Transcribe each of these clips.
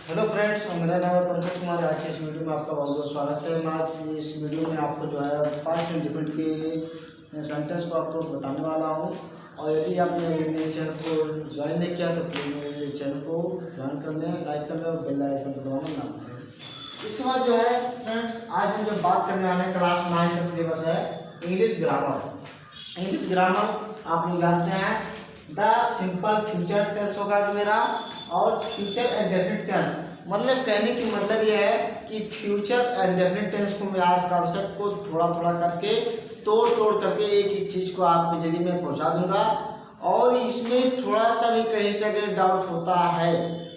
Hello friends, मेरा नाम है पंकज कुमार। आज की इस वीडियो में आपका बहुत बहुत स्वागत है। मैं आज इस वीडियो में आपको जो है पास्ट इंडिपेंडेंट के सेंटेंस को आपको बताने वाला हूं। और यदि आपने मेरे चैनल को ज्वाइन नहीं किया तो प्लीज़ मेरे चैनल को ज्वाइन कर लें, लाइक कर लें और बेल आइकन को दबाना ना भूलें। इसके बाद जो है फ्रेंड्स, आज हम जो बात करने वाले हैं क्लास 9 का सिलेबस है इंग्लिश ग्रामर। इंग्लिश ग्रामर आप लोग जानते हैं, द सिंपल फ्यूचर टेंस होगा मेरा, और फ्यूचर एंड डेफिनेट टेंस। मतलब कहने की मतलब यह है कि फ्यूचर एंड डेफिनेट टेंस को मैं आज कॉन्सेप्ट को थोड़ा थोड़ा करके तोड़ करके एक एक चीज़ को आपके जरिए में पहुंचा दूंगा। और इसमें थोड़ा सा भी कहीं से अगर डाउट होता है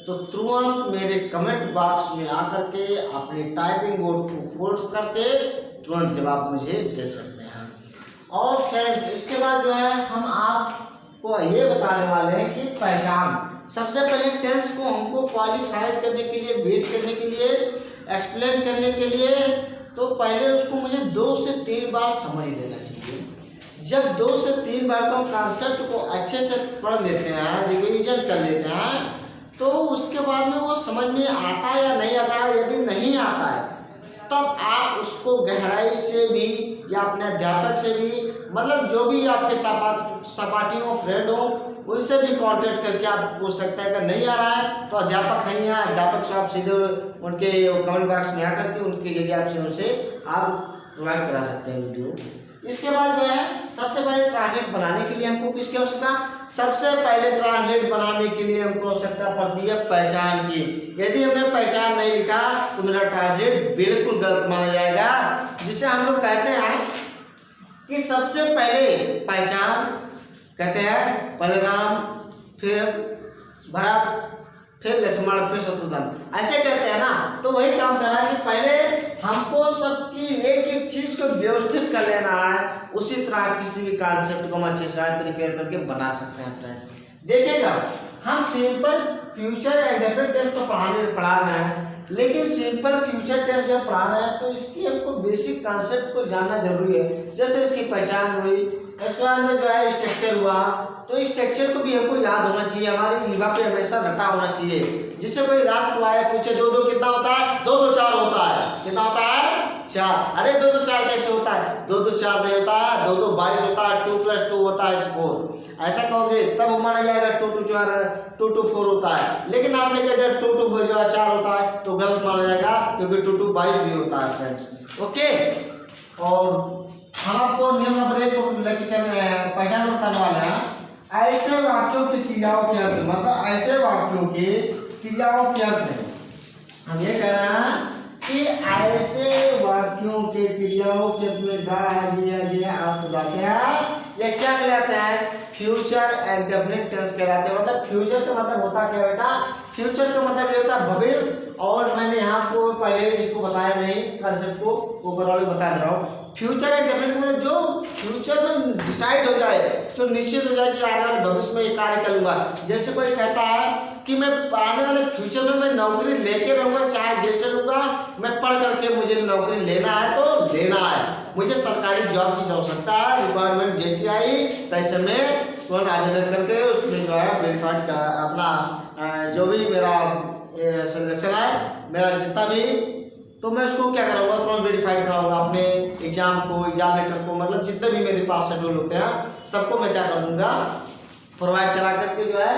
तो तुरंत मेरे कमेंट बॉक्स में आकर के अपनी टाइपिंग बोर्ड को खोल करके तुरंत जवाब मुझे दे सकते हैं। और फ्रेंड्स, इसके बाद जो है हम आपको ये बताने वाले हैं कि पहचान। सबसे पहले टेंस को हमको क्वालिफाइड करने के लिए, वेट करने के लिए, एक्सप्लेन करने के लिए तो पहले उसको मुझे 2 से 3 बार समझ लेना चाहिए। जब 2 से 3 बार को हम कॉन्सेप्ट को अच्छे से पढ़ लेते हैं, रिवीजन कर लेते हैं, तो उसके बाद में वो समझ में आता है या नहीं आता है। यदि नहीं आता है तब आप उसको गहराई से भी या अपने अध्यापक से भी, मतलब जो भी आपके सपाटी हो, फ्रेंड हो, उनसे भी कांटेक्ट करके आप पूछ सकते हैं। अगर नहीं आ रहा है तो अध्यापक हैं यहाँ, अध्यापक से आप सीधे उनके कमेंट बॉक्स में आकर के उनके जरिए आपसे उनसे आप प्रोवाइड करा सकते हैं वीडियो। इसके बाद जो है सबसे पहले ट्रांसलेट बनाने के लिए हमको किसकी आवश्यकता? सबसे पहले ट्रांसलेट बनाने के लिए हमको आवश्यकता पड़ती है पहचान की। यदि हमने पहचान नहीं लिखा तो मेरा ट्रांसलेट बिल्कुल गलत माना जाएगा, जिसे हम लोग कहते हैं कि सबसे पहले पहचान, कहते हैं पहले राम, फिर भरत, फिर लक्ष्मण, फिर शत्रुघ्न, ऐसे कहते हैं ना। तो वही काम करना है कि पहले हमको सबकी एक एक चीज को व्यवस्थित कर लेना है। उसी तरह किसी भी कॉन्सेप्ट को हम अच्छे से प्रिपेयर करके बना सकते हैं। फ्रेंड्स देखिएगा, हम simple future and definite tense तो पढ़ा रहे हैं, लेकिन सिंपल फ्यूचर टेंस जब पढ़ा रहे हैं तो इसकी हमको बेसिक कॉन्सेप्ट को जानना जरूरी है। जैसे इसकी पहचान हुई, इसके बाद में जो है स्ट्रक्चर हुआ, तो स्ट्रक्चर को भी हमको याद होना चाहिए, हमारे जीवा पे हमेशा रटा होना चाहिए। जिससे कोई रात को आया पूछे 2 2 कितना होता है? 2 2 4 होता है। कितना होता है? 4। अरे 2 2 4 कैसे होता है? 2 2 4 नहीं होता है, 2 2 22 होता है, 2 + 2 होता है 4। ऐसा कहोगे तब माना जाएगा 2 2 4 होता है। लेकिन आपने कहा जब 2 2 4 होता है तो गलत माना जाएगा, क्योंकि 2 2 22 भी होता है फ्रेंड्स। ओके, और हम आपको नियम नंबर 1 को पहचान बताने वाले हैं। ऐसे वाक्यों की क्रियाओं के अंत, मतलब ऐसे वाक्यों की क्रियाओं के अंत हम ये कह रहे हैं कि ऐसे वाक्यों के क्रियाओं के अंत दिया गया अर्थ जाते हैं, ये क्या कहलाते हैं? फ्यूचर एंड डेफिनेट टेंस कहलाते हैं। मतलब फ्यूचर का मतलब होता क्या बेटा? फ्यूचर का मतलब ये होता है भविष्य। और मैंने यहाँ को पहले इसको बताया नहीं, कंसेप्ट को ओवरऑल बता दे रहा हूँ। फ्यूचर एंड डेफिनेट मतलब जो फ्यूचर में डिसाइड हो जाए, जो निश्चित हो जाए कि आने वाले भविष्य में ये कार्य करूंगा। जैसे कोई कहता है कि मैं आने वाले फ्यूचर में मैं नौकरी लेके रहूंगा, चाहे जैसे रहूंगा, मैं पढ़ करके मुझे नौकरी लेना है तो लेना है, मुझे सरकारी जॉब की आवश्यकता है, रिक्वायरमेंट जैसी आई तैसे में तुरंत आवेदन करके उसमें जो है वेरीफाइड कर अपना जो भी मेरा सिलेक्शन है, मेरा जितना भी, तो मैं उसको क्या करूँगा, तुरंत वेरीफाइड कराऊंगा अपने एग्जाम को, एग्जामिनेटर को, मतलब जितने भी मेरे पास शेड्यूल होते हैं सबको मैं क्या कर दूंगा, प्रोवाइड करा करके जो है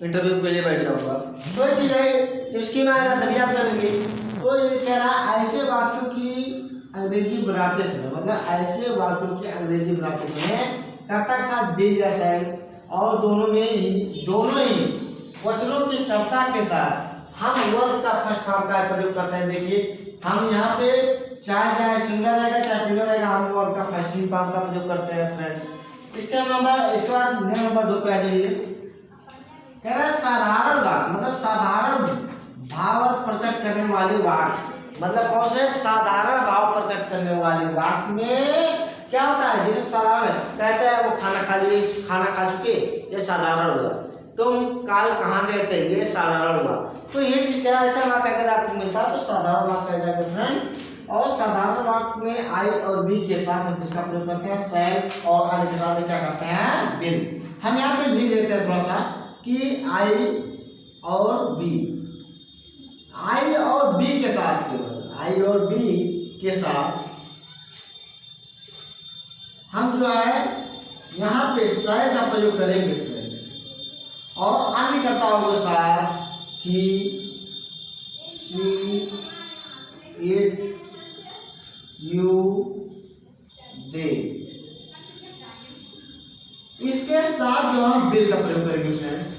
इंटरव्यू के लिए बैठ जाऊंगा। तो ये चीज़ है जब स्कीम आएगा तभी आप करेंगे। तो ये कह रहा है ऐसे वाक्यों की अंग्रेजी बनाते समय, मतलब ऐसे वाक्यों की अंग्रेजी बनाते समय कर्ता के साथ बिल या शैल, और दोनों ही वचनों के कर्ता के साथ हम वर्ब का फर्स्ट फॉर्म का प्रयोग करते हैं। देखिए हम यहाँ पे चाहे सिंगल रहेगा चाहे प्लूरल रहेगा, हम वर्ब का फर्स्ट फॉर्म का प्रयोग करते हैं फ्रेंड्स। इसके बाद नंबर 2 पे आ जाइए। कह रहा है साधारण वाक्य, मतलब साधारण भाव प्रकट करने वाली वाक्य, मतलब कौन से? साधारण भाव प्रकट करने वाले वाक्य में क्या होता है? जैसे साधारण कहते हैं वो खाना खा चुके, ये साधारण हुआ। तुम कल कहाँ गए थे, ये साधारण हुआ। तो ये चीज क्या है? ऐसा वाक्य अगर आपको मिलता है तो साधारण वाक्य कहा जाएगा फ्रेंड। और साधारण वाक्य में आई और बी के साथ हम किसका प्रयोग करते हैं? शैल, और आने के साथ में क्या करते हैं? बिल। हम यहाँ पे लिख लेते हैं थोड़ा सा कि आई और बी, आई और बी के साथ, केवल आई और बी के साथ हम जो है यहाँ पे शायद का प्रयोग करेंगे फ्रेंड्स, और अन्य कर्ताओं के साथ ही सी इट यू दे, इसके साथ जो हम विल का प्रयोग करेंगे फ्रेंड्स।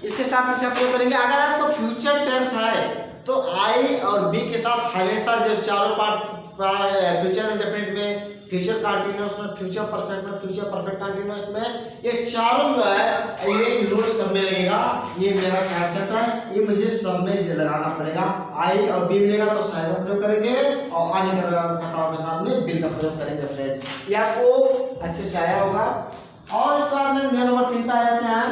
इसके साथ इसका प्रयोग करेंगे। अगर आपको फ्यूचर टेंस है तो आई और बी के साथ हमेशा जो चारों पार्ट फ्यूचर इंडेफिनिट में, फ्यूचर कंटीन्यूअस में, फ्यूचर परफेक्ट में, फ्यूचर परफेक्ट कंटीन्यूअस में, ये चारों जो है ये इंक्लूड सब में लगेगा। ये मेरा कंसेप्ट है, ये मुझे सब में लगाना पड़ेगा। आई और बी मिलेगा तो शायद का प्रयोग करेंगे और अन्य घटाओं के साथ में बिल का प्रयोग करेंगे फ्रेंड्स। ये आपको अच्छे से आया होगा। और इसके बाद में नंबर 3 पे आ जाते हैं,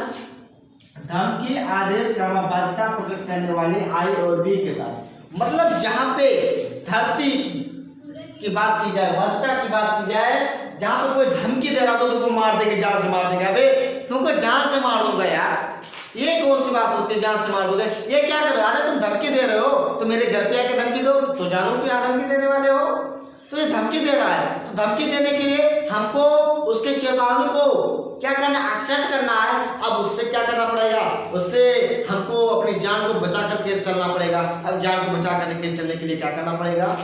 धमकी, आदेश का बाध्यता प्रकट करने वाली आई और बी के साथ। मतलब जहां पे धरती की बात की जाए, बाध्यता की बात की जाए, जहां पे कोई धमकी दे रहा हो तो तुमको मार देंगे, जान से मार देंगे। अबे तुमको जान से मार दूंगा यार, ये कौन सी बात होती है जान से मार दोगे? ये क्या कर रहे हो? अरे तुम धमकी दे रहे हो तो मेरे घर पे आके धमकी दो तो जानो कि धमकी देने वाले हो। तो ये धमकी दे रहा है, तो धमकी देने के लिए हमको उसके चेतावनी को क्या करना, एक्सेप्ट करना है। अब उससे क्या करना पड़ेगा, उससे हमको अपनी जान को बचा करके चलना पड़ेगा। अब जान को बचा करके चलने के लिए क्या करना पड़ेगा,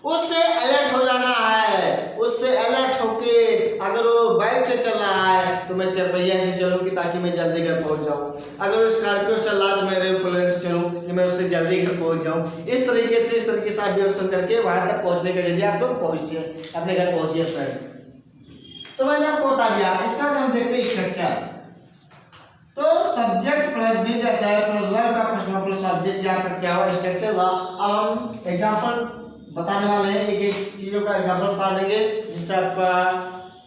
उससे अलर्ट हो जाना है। उससे अलर्ट होके अगर वो बाइक से चल रहा है तो मैं चरपहिया से चलूँ ताकि मैं जल्दी घर पहुंच जाऊँ। अगर वो स्कॉर्पियो चल रहा है तो मैं एरोप्लेन से चलूँ कि मैं उससे जल्दी घर पहुंच जाऊँ। इस तरीके से आप व्यवस्था करके वहां तक पहुंचने के जरिए आप लोग पहुंचिए, अपने घर पहुंचिए फ्रेंड। तो मैंने आपको बता दिया। इसका हम देखते हैं स्ट्रक्चर। तो सब्जेक्ट प्लस बी जैसा प्लस वर्ब का प्रश्न प्लस सब्जेक्ट यहाँ पर क्या हुआ, स्ट्रक्चर हुआ। अब हम एग्जाम्पल बताने वाले हैं, एक एक चीजों का एग्जाम्पल बता देंगे जिससे आपका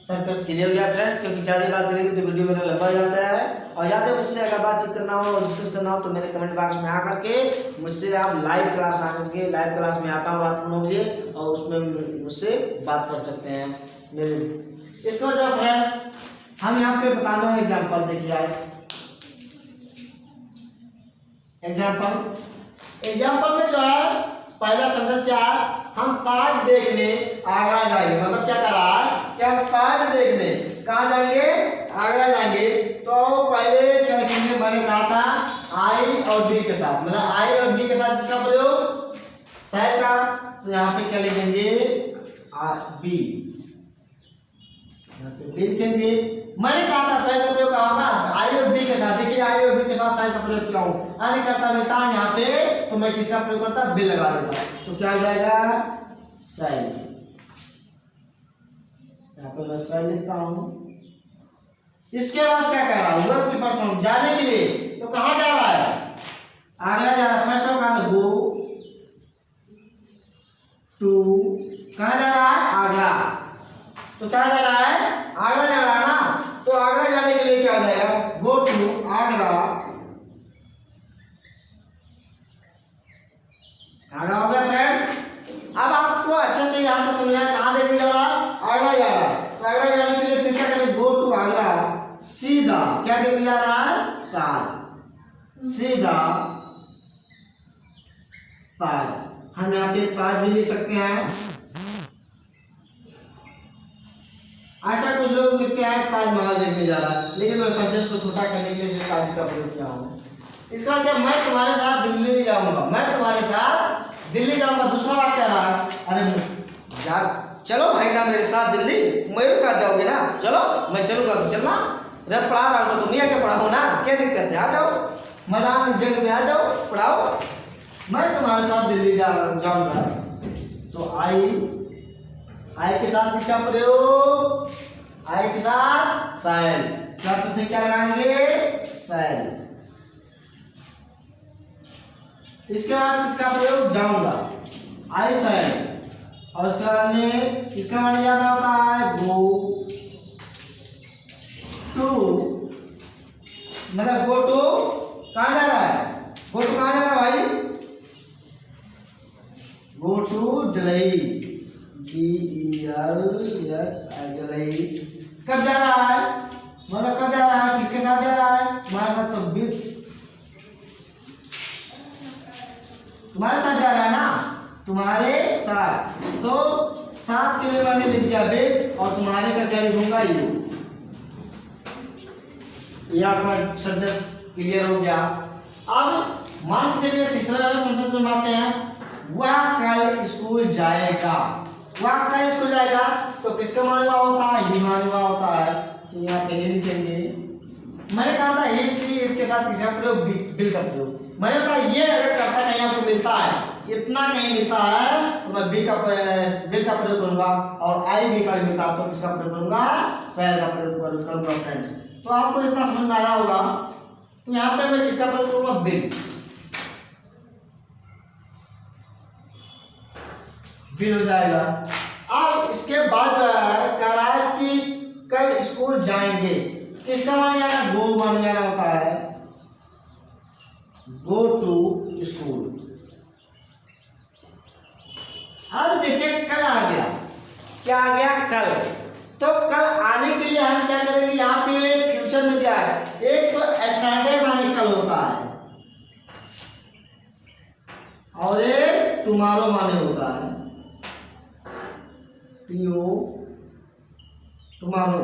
सेंटेंस क्लियर हो गया फ्रेंड्स। क्योंकि ज़्यादा बात करेंगे तो वीडियो मेरा लंबा हो जाता है। और ज़्यादा मुझसे अगर बातचीत करना हो और डिस्कस करना हो तो मेरे कमेंट बॉक्स में आ करके मुझसे आप लाइव क्लास आ करके, लाइव क्लास में आता हूँ रात को 9 बजे, और उसमें मुझसे बात कर सकते हैं मेरे। इसको जो फ्रेंड्स हम यहाँ पे बताने वाले एग्जाम्पल देखिए आज। एग्जाम्पल में जो है पहला सेंटेंस क्या है, हम ताज देखने आगरा जाएंगे। मतलब क्या कर रहा है कि हम ताज देखने कहाँ जाएंगे, आगरा जाएंगे। तो पहले क्या लिखेंगे, मैंने कहा था आई और बी के साथ, मतलब आई और बी के साथ किसका प्रयोग, शायद का। तो यहाँ पे क्या लिखेंगे, बी, यहाँ पे बी लिखेंगे। मैंने कहा था शायद का प्रयोग कहा था आई और बी के साथ। देखिए आई और बी के साथ शायद का प्रयोग किया हूँ, आने करता मिलता है यहाँ पे, तो मैं किसका प्रयोग करता, बी लगा देता। तो क्या हो जाएगा, शायद। यहाँ पे मैं शायद लिखता हूँ। इसके बाद क्या कह रहा हूँ, वर्ब की फर्स्ट फॉर्म जाने के लिए। तो कहाँ जा रहा है, आगरा जा रहा है। फर्स्ट फॉर्म कहाँ, गो टू, कहाँ जा रहा है, आगरा। तो क्या जा रहा है, आगरा जा रहा है ना। तो आगरा जाने के लिए क्या हो जाएगा, गो टू आगरा। आगरा हो गया फ्रेंड्स। अब आपको अच्छे से यहाँ पर समझा कहाँ देखने जा रहा है, आगरा जा रहा है। तो आगरा जाने के लिए फिर क्या करें, गो टू आगरा, सीधा क्या देखने जा रहा है, ताज, सीधा ताज। हम यहाँ पे ताज भी लिख सकते हैं। ऐसा कुछ लोग लिखते हैं ताजमहल देखने जा रहा है, लेकिन मैं सेंटेंस को छोटा करने के लिए सिर्फ ताज का प्रयोग किया हूँ। इसका क्या, मैं तुम्हारे साथ दिल्ली जाऊंगा, मैं तुम्हारे साथ दिल्ली जाऊंगा। दूसरा बात कह रहा है, अरे यार चलो भाई ना मेरे साथ दिल्ली, मेरे साथ जाओगे ना, चलो मैं चलूंगा तो चलना। जब पढ़ा रहा हूँ तो तुम आके पढ़ाओ ना, क्या दिक्कत है, आ जाओ मैदान जंग में, आ जाओ पढ़ाओ। मैं तुम्हारे साथ दिल्ली जाऊंगा। तो आई के साथ किसका प्रयोग, आई के साथ शायद। तो फिर क्या लगाएंगे, शायद। इसके बाद किसका प्रयोग, जाऊंगा, आई शायद। और उसके बाद में किसका माने जाना होता है, गो टू, मतलब गो टू कहाँ जा रहा है, गो टू कहाँ जा रहा है भाई, गो टू दिल्ली, दिल्ली। कब जा रहा है, मतलब कब जा रहा है, किसके साथ जा रहा है, हमारे साथ। तो विद तुम्हारे साथ जा रहा है ना, तुम्हारे साथ, तो साथ के लिए मैंने लिख दिया विद, और तुम्हारे का क्या लिखूंगा यू। ये आपका सेंटेंस क्लियर हो गया। अब मान के चलिए तीसरा सेंटेंस में आते हैं, वह कल स्कूल जाएगा। वह कल स्कूल जाएगा तो किसका मानवा होता है, ही मानवा होता है, तो यहाँ पे ये लिखेंगे। मैंने कहा था एक सी इसके साथ किसका प्रयोग, बिल का प्रयोग। मैंने कहा ये अगर करता कहीं आपको मिलता है, इतना कहीं मिलता है तो मैं बिल का प्रयोग करूंगा, और आई भी का मिलता है तो किसका प्रयोग करूंगा, शहर का प्रयोग करूंगा फ्रेंड। तो आपको इतना समझ में आया होगा। तो यहाँ पे मैं किसका प्रयोग करूंगा, बिल, बिल हो जाएगा। अब इसके बाद जो है कह रहा है कि कल स्कूल जाएंगे, किसका मान जाना, गो मान जाना होता है, गो टू स्कूल। अब देखिए कल आ गया, क्या आ गया, कल। तो कल आने के लिए हम क्या करेंगे, यहाँ पे फ्यूचर में दिया है, एक तो एस्टरडे माने कल होता है, और एक टुमारो माने होता है, टीओ, टुमारो।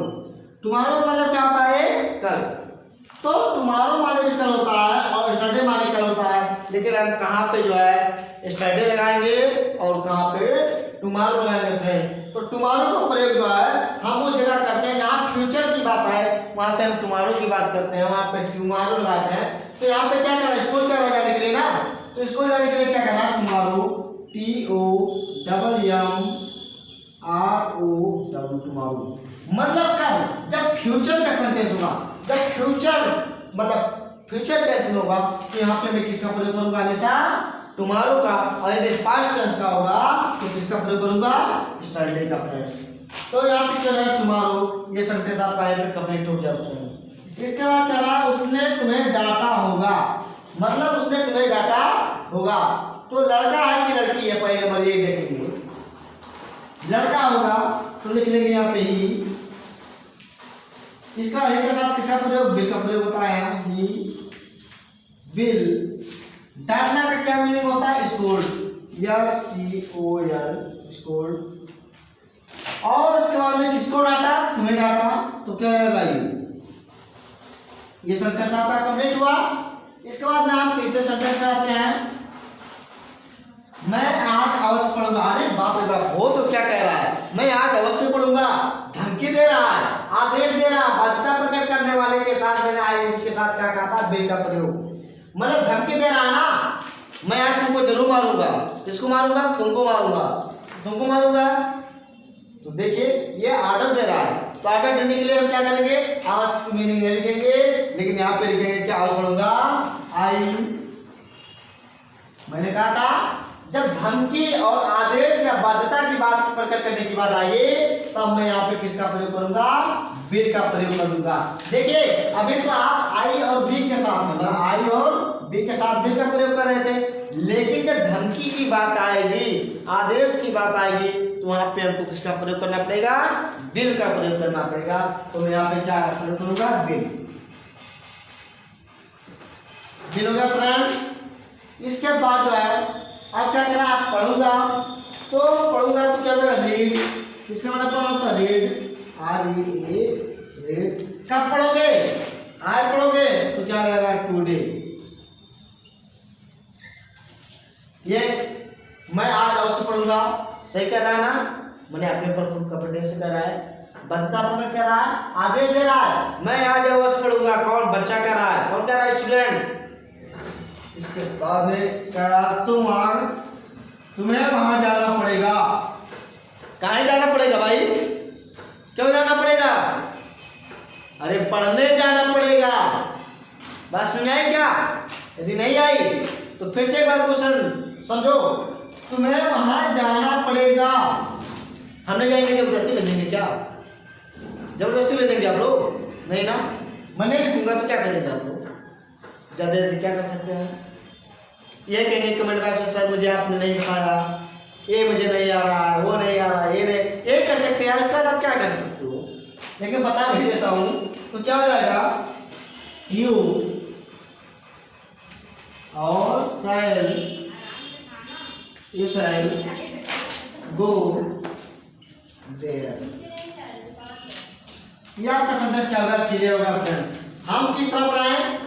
टुमारो मतलब क्या होता है, कल। तो टुमारो माने भी कल होता है और एस्टरडे माने कल होता है, लेकिन हम कहाँ पे जो है एस्टरडे लगाएंगे और कहाँ पे टुमारो लगाएंगे फ्रेंड। तो टुमारो का प्रयोग जो है हम उस जगह करते हैं जहाँ फ्यूचर की बात आए, वहाँ पे हम टुमारो की बात करते हैं, वहाँ पे टुमारो लगाते हैं। तो यहाँ पे क्या करना है, स्कूल क्या जाने के लिए ना, तो स्कूल जाने के लिए क्या करना है, टुमारो, TORRO, टुमारो। मतलब कब, जब फ्यूचर का सेंटेंस होगा, जब फ्यूचर मतलब फ्यूचर टेंस में होगा, तो यहाँ पे मैं किसका प्रयोग करूंगा, हमेशा टुमारो का। और यदि पास्ट टेंस का होगा तो किसका प्रयोग करूंगा, एस्टरडे का प्रयोग। तो यहाँ पे क्या है, टुमारो, ये सेंटेंस आपका यहाँ पे कंप्लीट हो गया। इसके बाद कह रहा है उसने तुम्हें डांटा होगा, मतलब उसने तुम्हें डांटा होगा। तो लड़का है कि लड़की है, पहले नंबर ये देखेंगे, लड़का होगा तो लिख लेंगे यहाँ पे ही। इसका एक के साथ किसका प्रयोग, बिल का प्रयोग होता है, ही बिल। डांटना का क्या मीनिंग होता है, स्कोल्ड, SCOL, स्कोल्ड। और उसके बाद में किसको डांटा, तुम्हें डांटा, तो क्या है भाई, ये सेंटेंस आपका कंप्लीट हुआ। इसके बाद में हम तीसरे सेंटेंस में आते हैं, मैं आज अवश्य पढ़ूंगा। अरे बाप रे बाप, वो तो क्या कह रहा है, मैं आज अवश्य पढ़ूंगा, धमकी दे रहा है, आदेश दे रहा है, बाध्यता प्रकट करने वाले के साथ मैंने आई के साथ क्या कहा था, बिल का प्रयोग। मतलब धमकी दे रहा है ना, मैं आज तुमको जरूर मारूंगा। किसको मारूंगा, तुमको मारूंगा, तुमको मारूंगा। तो देखिए ये ऑर्डर दे रहा है, तो ऑर्डर देने के लिए हम क्या करेंगे, आवश्यक मीनिंग नहीं लिखेंगे, लेकिन यहाँ पे लिखेंगे क्या, अवश्य पढ़ूंगा, आई। मैंने कहा था जब धमकी और आदेश या बाध्यता की बात प्रकट करने की बात आएगी, तब मैं यहाँ पे किसका प्रयोग करूंगा, बिल का प्रयोग करूंगा। देखिए अभी तो आप आई और बी के साथ में, आई और बी के साथ बिल का प्रयोग कर रहे थे, लेकिन जब धमकी की बात आएगी, आदेश की बात आएगी, तो वहां पे हमको किसका प्रयोग करना पड़ेगा, बिल का प्रयोग करना पड़ेगा। तो मैं यहाँ पे क्या प्रयोग करूंगा, बिल, बिल हो गया फ्रेंड। इसके बाद जो है अब क्या करा, आप पढ़ूंगा, तो पढ़ूंगा तो क्या होगा, रीड, इसका मतलब पढ़ना होता है रीड, REA, रीड। कब पढ़ोगे, आज पढ़ोगे तो क्या आएगा, टुडे। ये मैं आज अवश्य पढ़ूंगा, सही कर रहा है ना, मैंने अपने कॉन्फिडेंस से कर रहा है, बच्चा प्रकट कर रहा है, आदेश दे रहा है, मैं आज अवश्य पढ़ूंगा। कौन, बच्चा कर रहा है, कौन कर रहा है, स्टूडेंट। इसके बाद कह रहा तुम्हें वहां जाना पड़ेगा। कहाँ जाना पड़ेगा भाई, क्यों जाना पड़ेगा, अरे पढ़ने जाना पड़ेगा। बात समझ आई क्या, यदि नहीं आई तो फिर से एक बार क्वेश्चन समझो, तुम्हें वहां जाना पड़ेगा। हम नहीं जाएंगे, जबरदस्ती भेजेंगे क्या, जबरदस्ती भेजेंगे आप लोग, नहीं ना। मैं नहीं लिखूंगा तो क्या करेंगे आप लोग, ज्यादा क्या कर सकते हैं, ये कहेंगे कमेंट बॉक्स में सर मुझे आपने नहीं बताया, ये मुझे नहीं आ रहा है, वो नहीं आ रहा है, ये नहीं, ये कर सकते हैं, इसके बाद आप क्या कर सकते हो, लेकिन बता भी देता हूं। तो क्या हो जाएगा, यू और सेल यू शैल गो देयर। ये आपका सेंटेंस क्या होगा, क्लियर होगा फ्रेंड्स। हम किस तरह पढ़ाएं,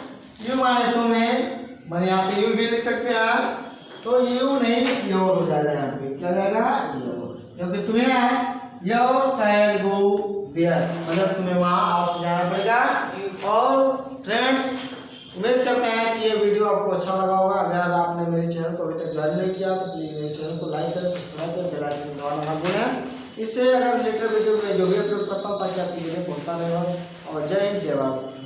यू माने तुम्हें, मैंने यहाँ पे यू भी लिख सकते हैं, तो यू नहीं योर हो जाएगा, यहाँ पे क्या जाएगा योर, क्योंकि तुम्हें है योर शैल गो देयर, मतलब तुम्हें वहाँ हाउस जाना पड़ेगा। और फ्रेंड्स उम्मीद करते हैं कि ये वीडियो आपको अच्छा लगा होगा। अगर आपने मेरे चैनल को अभी तक ज्वाइन नहीं किया तो प्लीज़ मेरे चैनल को लाइक करें, सब्सक्राइब करें, बेल आइकन दबाना ना भूलें। इससे अगर रिलेटेड वीडियो में जो भी अपलोड करता हूँ ताकि आप चीज़ें पहुँचता रहेगा। और जय हिंद जय भारत।